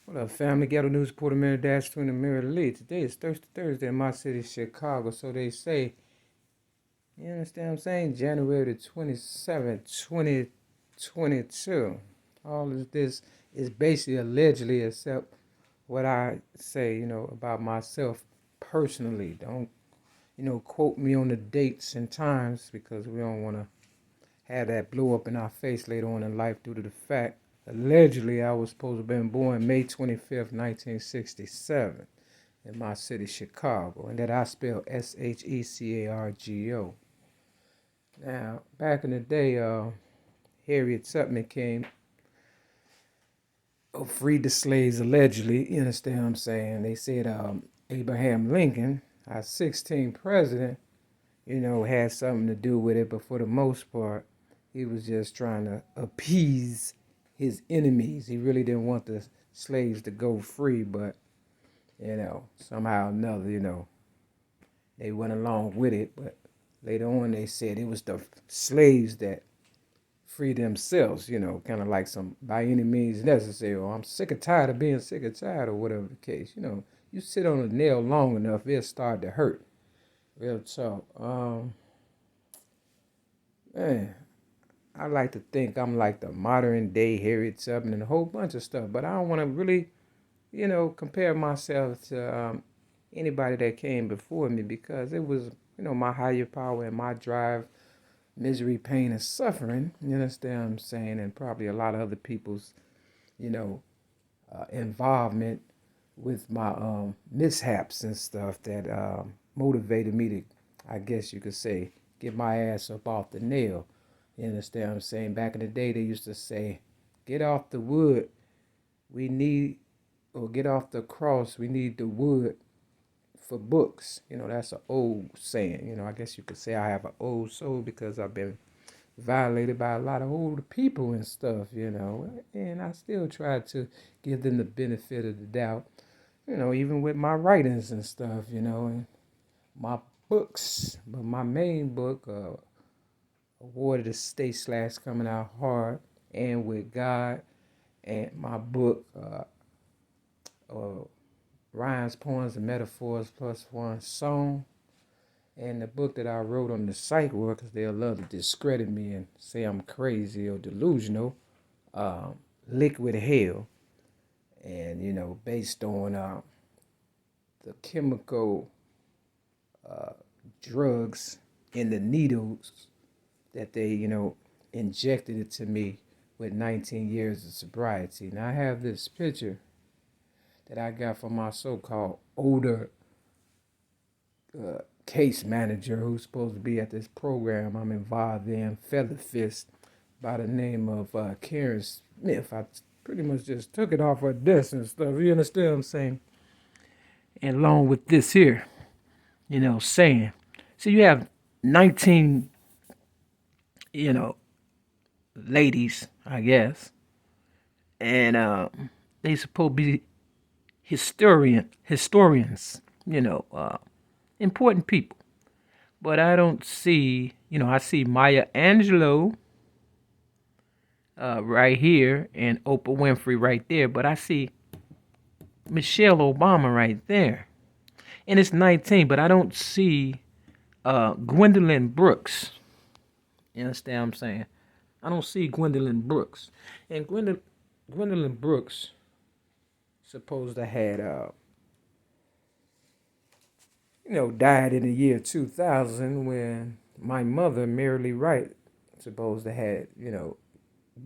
What up, family? Ghetto News Reporter Mary Dash Twin and Mary Lee. Today is Thursday in my city, Chicago. So they say, you understand what I'm saying? January the 27th, 2022. All of this is basically allegedly, except what I say, about myself personally. Don't, quote me on the dates and times because we don't want to have that blow up in our face later on in life due to the fact allegedly I was supposed to have been born May 25th, 1967 in my city, Chicago, and that I spell Shecargo. Now, back in the day, Harriet Tubman came, freed the slaves allegedly, you understand what I'm saying? They said Abraham Lincoln, our 16th president, had something to do with it, but for the most part, he was just trying to appease his enemies. He really didn't want the slaves to go free, but, somehow or another, they went along with it. But later on, they said it was the slaves that freed themselves, kind of like some by any means necessary. Or I'm sick or tired of being sick or tired, or whatever the case. You sit on a nail long enough, it'll start to hurt. Real talk. Man, I like to think I'm like the modern day Harriet Tubman and a whole bunch of stuff, but I don't want to really, compare myself to anybody that came before me because it was, my higher power and my drive, misery, pain, and suffering. You understand what I'm saying? And probably a lot of other people's, involvement with my mishaps and stuff that motivated me to, I guess you could say, get my ass up off the nail. You understand what I'm saying? Back in the day, they used to say, get off the wood, we need, or get off the cross, we need the wood for books. That's an old saying. I guess you could say I have an old soul because I've been violated by a lot of older people and stuff, and I still try to give them the benefit of the doubt, even with my writings and stuff, and my books. But my main book, awarded a state slash coming out hard and with God, and my book, Rhymes, Poems, and Metaphors plus one song, and the book that I wrote on the psych ward because they'll love to discredit me and say I'm crazy or delusional, Liquid Hell, and based on the chemical drugs in the needles that they, injected it to me with 19 years of sobriety. Now I have this picture that I got from my so-called older case manager who's supposed to be at this program I'm involved in, Feather Fist, by the name of Karen Smith. I pretty much just took it off her desk and stuff. You understand what I'm saying? And along with this here, saying, so you have 19, ladies, I guess, and they supposed to be historians, important people. But I don't see, I see Maya Angelou right here and Oprah Winfrey right there, but I see Michelle Obama right there. And it's 19, but I don't see Gwendolyn Brooks. You understand what I'm saying? I don't see Gwendolyn Brooks. And Gwendolyn Brooks supposed to had, died in the year 2000 when my mother, Mary Wright, supposed to had,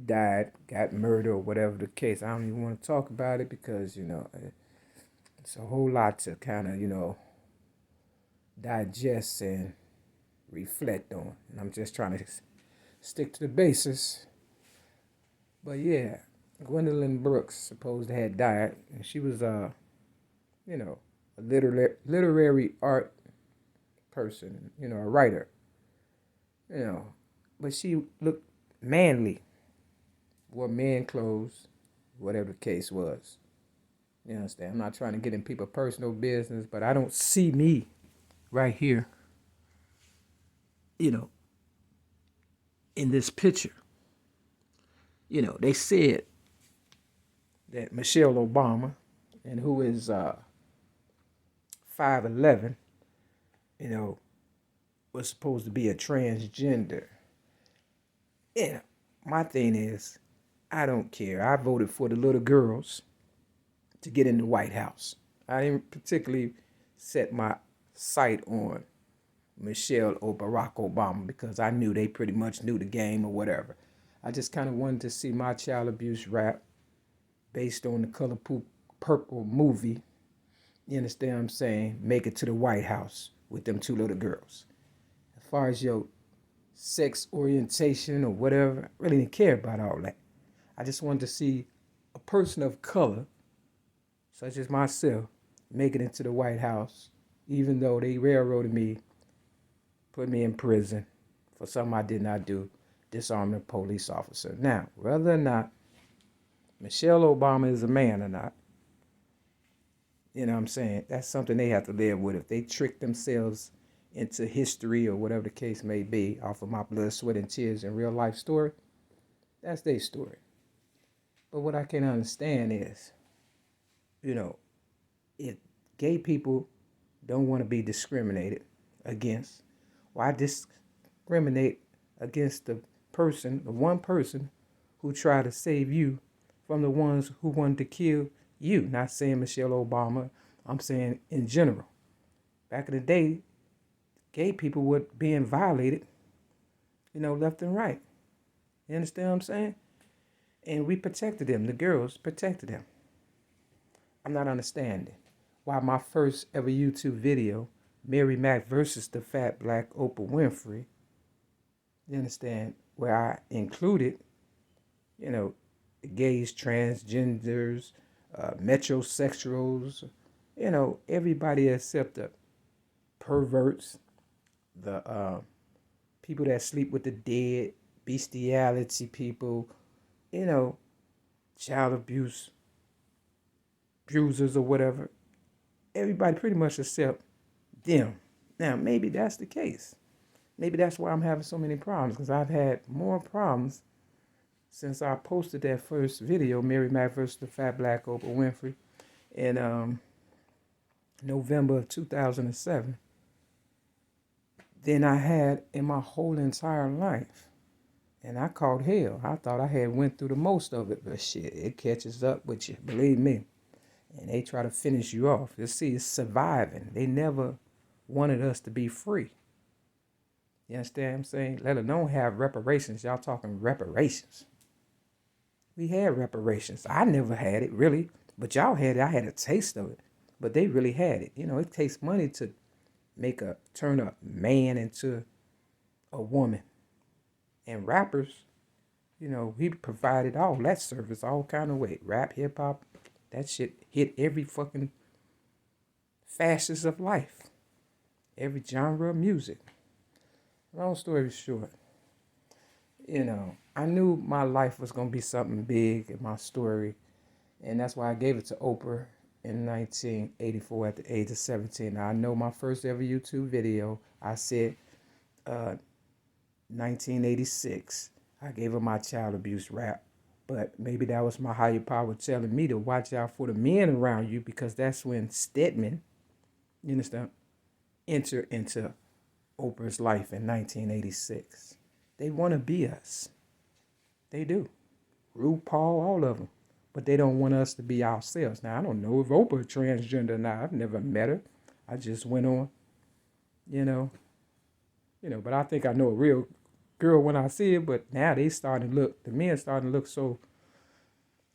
died, got murdered, or whatever the case. I don't even want to talk about it because, it's a whole lot to kind of, digest and reflect on. And I'm just trying to stick to the basis. But yeah, Gwendolyn Brooks supposed to had died, and she was a literary art person, a writer, but she looked manly, wore man clothes, whatever the case was. You understand? I'm not trying to get in people's personal business, but I don't see me right here, in this picture. They said that Michelle Obama, and who is 5'11", was supposed to be a transgender. Yeah, my thing is, I don't care. I voted for the little girls to get in the White House. I didn't particularly set my sight on Michelle or Barack Obama because I knew they pretty much knew the game or whatever. I just kind of wanted to see my child abuse rap based on the Color Purple movie, you understand what I'm saying, make it to the White House with them two little girls. As far as your sex orientation or whatever, I really didn't care about all that. I just wanted to see a person of color, such as myself, make it into the White House, even though they railroaded me, put me in prison for something I did not do, disarming a police officer. Now, whether or not Michelle Obama is a man or not, you know what I'm saying, that's something they have to live with. If they trick themselves into history or whatever the case may be off of my blood, sweat, and tears and real life story, that's their story. But what I can't understand is, if gay people don't want to be discriminated against, why discriminate against the one person who tried to save you from the ones who wanted to kill you? Not saying Michelle Obama, I'm saying in general. Back in the day, gay people were being violated, left and right. You understand what I'm saying? And we protected them. The girls protected them. I'm not understanding why my first ever YouTube video, Mary Mack versus the fat black Oprah Winfrey, you understand, where I included, gays, transgenders, metrosexuals, everybody except the perverts, the people that sleep with the dead, bestiality people, child abuse, abusers or whatever. Everybody pretty much except them. Now, maybe that's the case. Maybe that's why I'm having so many problems, because I've had more problems since I posted that first video, Mary Mack versus the fat black Oprah Winfrey, in November of 2007, than I had in my whole entire life. And I caught hell. I thought I had went through the most of it, but shit, it catches up with you, believe me. And they try to finish you off. You see, it's surviving. They never wanted us to be free. You understand what I'm saying? Let alone have reparations. Y'all talking reparations. We had reparations. I never had it, really. But y'all had it. I had a taste of it. But they really had it. It takes money to turn a man into a woman. And rappers, we provided all that service all kind of way. Rap, hip hop, that shit hit every fucking facets of life. Every genre of music. Long story short, I knew my life was going to be something big in my story. And that's why I gave it to Oprah in 1984 at the age of 17. Now, I know my first ever YouTube video, I said 1986. I gave her my child abuse rap. But maybe that was my higher power telling me to watch out for the men around you, because that's when Stedman, you understand, entered into Oprah's life in 1986. They want to be us. They do. RuPaul, all of them. But they don't want us to be ourselves. Now, I don't know if Oprah is transgender or not. I've never met her. I just went on, but I think I know a real girl when I see it. But now the men starting to look so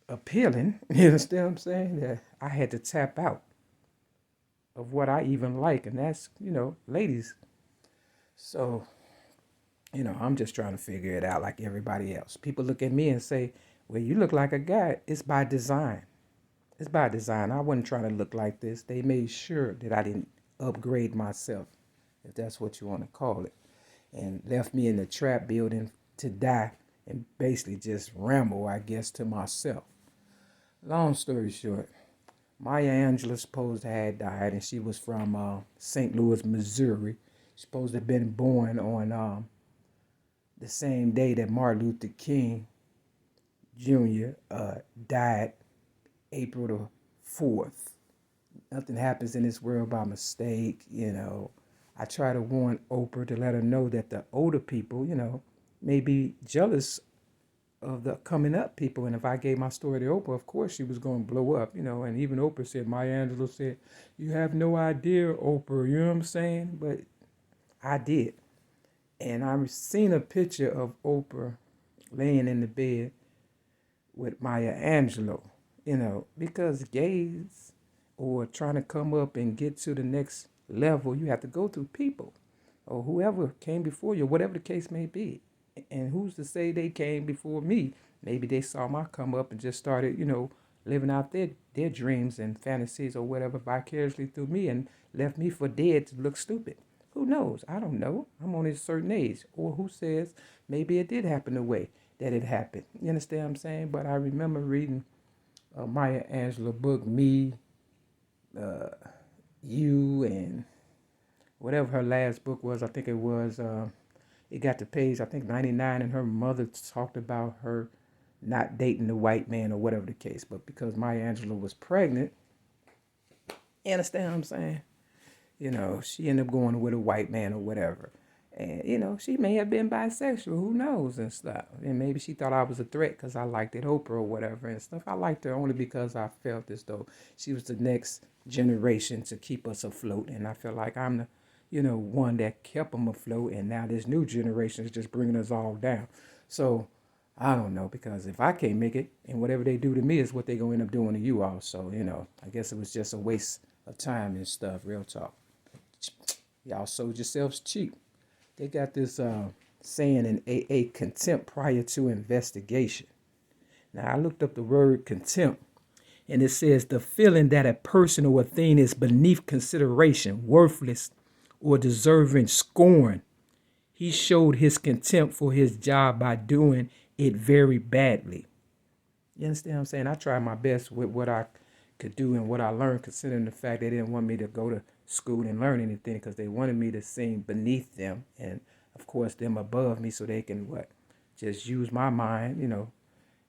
appealing, you understand what I'm saying, that I had to tap out of what I even like, and that's, ladies. So, I'm just trying to figure it out like everybody else. People look at me and say, well, you look like a guy. It's by design. It's by design. I wasn't trying to look like this. They made sure that I didn't upgrade myself, if that's what you want to call it, and left me in the trap building to die and basically just ramble, I guess, to myself. Long story short, Maya Angelou supposed to have died, and she was from St. Louis, Missouri. She's supposed to have been born on the same day that Martin Luther King Jr. Died April the 4th. Nothing happens in this world by mistake, you know. I try to warn Oprah to let her know that the older people, you know, may be jealous of the coming up people. And if I gave my story to Oprah, of course she was going to blow up, you know. And even Oprah said, Maya Angelou said, you have no idea, Oprah, you know what I'm saying? But I did. And I've seen a picture of Oprah laying in the bed with Maya Angelou, you know, because gays or trying to come up and get to the next level, you have to go through people or whoever came before you, whatever the case may be. And who's to say they came before me? Maybe they saw my come up and just started, you know, living out their dreams and fantasies or whatever vicariously through me and left me for dead to look stupid. Who knows? I don't know. I'm on a certain age. Or who says maybe it did happen the way that it happened. You understand what I'm saying? But I remember reading Maya Angelou book, Me, You, and whatever her last book was. I think it was, it got to page, I think 99, and her mother talked about her not dating the white man or whatever the case. But because Maya Angelou was pregnant, you understand what I'm saying? You know, she ended up going with a white man or whatever. And, you know, she may have been bisexual, who knows, and stuff. And maybe she thought I was a threat because I liked it, Oprah or whatever and stuff. I liked her only because I felt as though she was the next generation to keep us afloat. And I feel like I'm the, you know, one that kept them afloat. And now this new generation is just bringing us all down. So, I don't know, because if I can't make it, and whatever they do to me is what they're going to end up doing to you all. So, you know, I guess it was just a waste of time and stuff, real talk. Y'all sold yourselves cheap. They got this saying in AA, contempt prior to investigation. Now, I looked up the word contempt, and it says the feeling that a person or a thing is beneath consideration, worthless, or deserving scorn. He showed his contempt for his job by doing it very badly. You understand what I'm saying? I tried my best with what I could do and what I learned, considering the fact they didn't want me to go to school and learn anything because they wanted me to seem beneath them and, of course, them above me so they can, just use my mind, you know,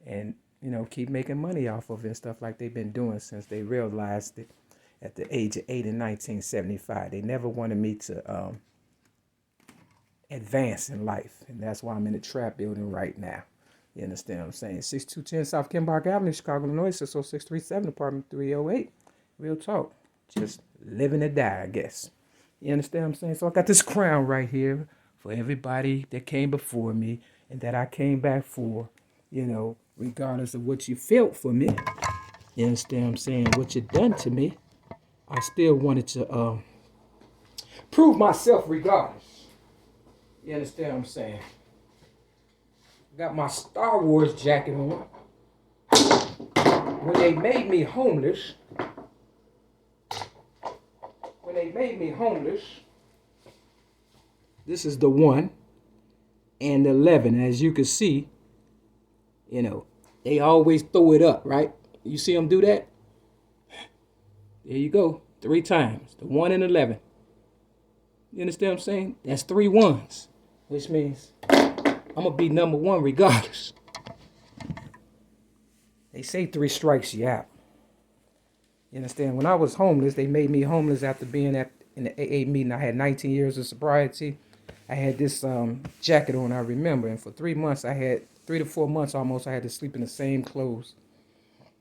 and, you know, keep making money off of it and stuff like they've been doing since they realized it at the age of 8 in 1975. They never wanted me to advance in life, and that's why I'm in the trap building right now. You understand what I'm saying? 6210 South Kenbark Avenue, Chicago, Illinois, 60637, apartment 308. Real talk. Just living to die, I guess. You understand what I'm saying? So I got this crown right here for everybody that came before me and that I came back for, you know, regardless of what you felt for me. You understand what I'm saying? What you done to me. I still wanted to prove myself regardless. You understand what I'm saying? Got my Star Wars jacket on. When they made me homeless, this is the 1 and the 11. As you can see, you know, they always throw it up, right? You see them do that? There you go. 3 times. The 1 and 11. You understand what I'm saying? That's 3 ones, which means I'm going to be number 1 regardless. They say 3 strikes you out. You understand? When I was homeless, they made me homeless after being in the AA meeting. I had 19 years of sobriety. I had this jacket on, I remember. And for 3 months, 3 to 4 months almost, I had to sleep in the same clothes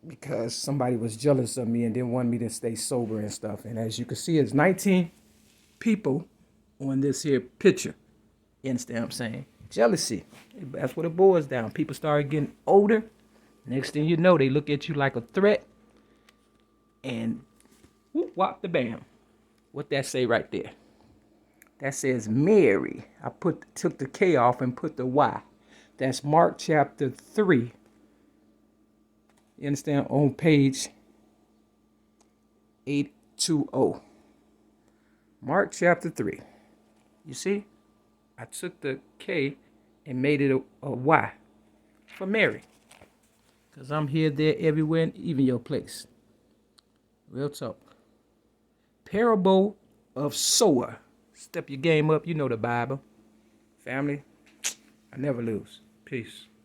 because somebody was jealous of me and didn't want me to stay sober and stuff. And as you can see, it's 19 people on this here picture. You understand what I'm saying? Jealousy. That's what it boils down. People started getting older. Next thing you know, they look at you like a threat. And whoop, whop the bam. What that say right there? That says Mary. I took the K off and put the Y. That's Mark chapter 3. You understand? On page 820. Mark chapter 3. You see? I took the K and made it a Y for Mary. Because I'm here, there, everywhere, and even your place. Real talk. Parable of sower. Step your game up. You know the Bible. Family, I never lose. Peace.